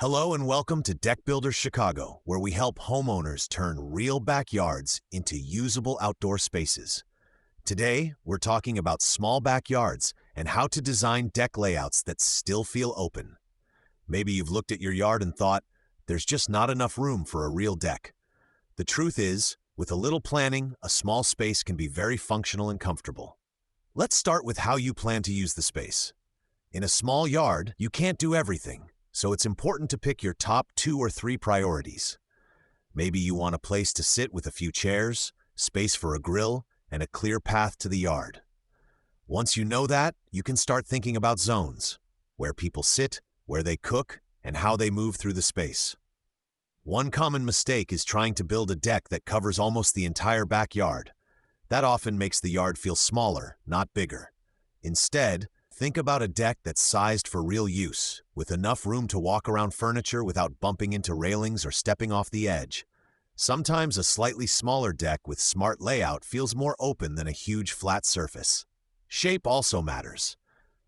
Hello and welcome to Deck Builders Chicago, where we help homeowners turn real backyards into usable outdoor spaces. Today, we're talking about small backyards and how to design deck layouts that still feel open. Maybe you've looked at your yard and thought, there's just not enough room for a real deck. The truth is, with a little planning, a small space can be very functional and comfortable. Let's start with how you plan to use the space. In a small yard, you can't do everything. So it's important to pick your top 2 or 3 priorities. Maybe you want a place to sit with a few chairs, space for a grill, and a clear path to the yard. Once you know that, you can start thinking about zones, where people sit, where they cook, and how they move through the space. One common mistake is trying to build a deck that covers almost the entire backyard. That often makes the yard feel smaller, not bigger. Instead, think about a deck that's sized for real use, with enough room to walk around furniture without bumping into railings or stepping off the edge. Sometimes a slightly smaller deck with smart layout feels more open than a huge flat surface. Shape also matters.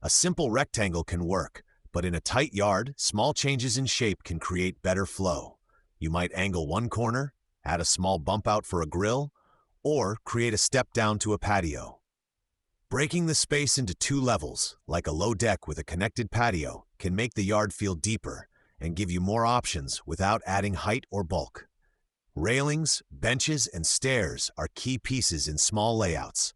A simple rectangle can work, but in a tight yard, small changes in shape can create better flow. You might angle one corner, add a small bump out for a grill, or create a step down to a patio. Breaking the space into 2 levels, like a low deck with a connected patio, can make the yard feel deeper and give you more options without adding height or bulk. Railings, benches, and stairs are key pieces in small layouts.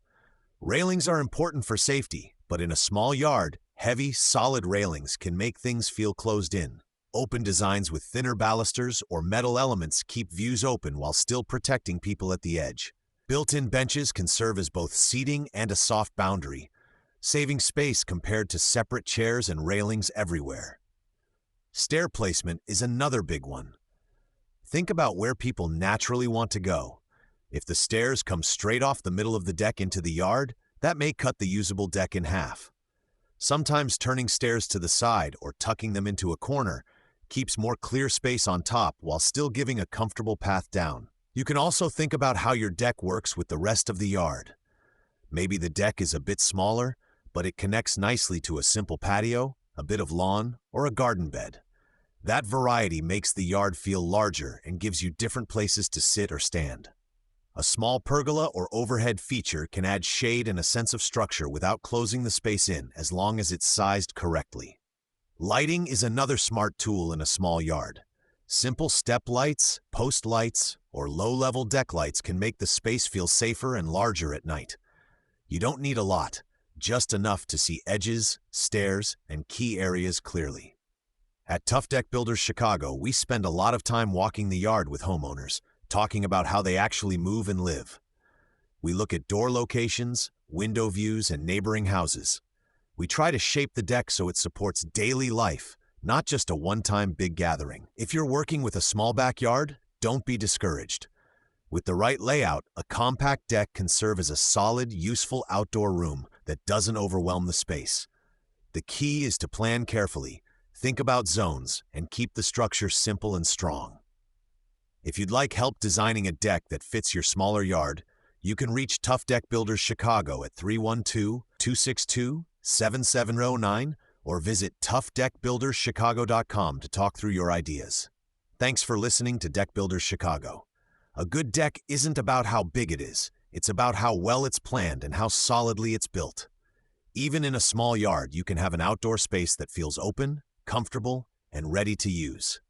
Railings are important for safety, but in a small yard, heavy, solid railings can make things feel closed in. Open designs with thinner balusters or metal elements keep views open while still protecting people at the edge. Built-in benches can serve as both seating and a soft boundary, saving space compared to separate chairs and railings everywhere. Stair placement is another big one. Think about where people naturally want to go. If the stairs come straight off the middle of the deck into the yard, that may cut the usable deck in half. Sometimes turning stairs to the side or tucking them into a corner keeps more clear space on top while still giving a comfortable path down. You can also think about how your deck works with the rest of the yard. Maybe the deck is a bit smaller, but it connects nicely to a simple patio, a bit of lawn, or a garden bed. That variety makes the yard feel larger and gives you different places to sit or stand. A small pergola or overhead feature can add shade and a sense of structure without closing the space in, as long as it's sized correctly. Lighting is another smart tool in a small yard. Simple step lights, post lights, or low-level deck lights can make the space feel safer and larger at night. You don't need a lot, just enough to see edges, stairs, and key areas clearly. At Tuff Deck Builders Chicago, we spend a lot of time walking the yard with homeowners, talking about how they actually move and live. We look at door locations, window views, and neighboring houses. We try to shape the deck so it supports daily life, not just a one-time big gathering. If you're working with a small backyard, don't be discouraged. With the right layout, a compact deck can serve as a solid, useful outdoor room that doesn't overwhelm the space. The key is to plan carefully, think about zones, and keep the structure simple and strong. If you'd like help designing a deck that fits your smaller yard, you can reach Tuff Deck Builders Chicago at 312-262-7709 or visit toughdeckbuilderschicago.com to talk through your ideas. Thanks for listening to Deck Builders Chicago. A good deck isn't about how big it is, it's about how well it's planned and how solidly it's built. Even in a small yard, you can have an outdoor space that feels open, comfortable, and ready to use.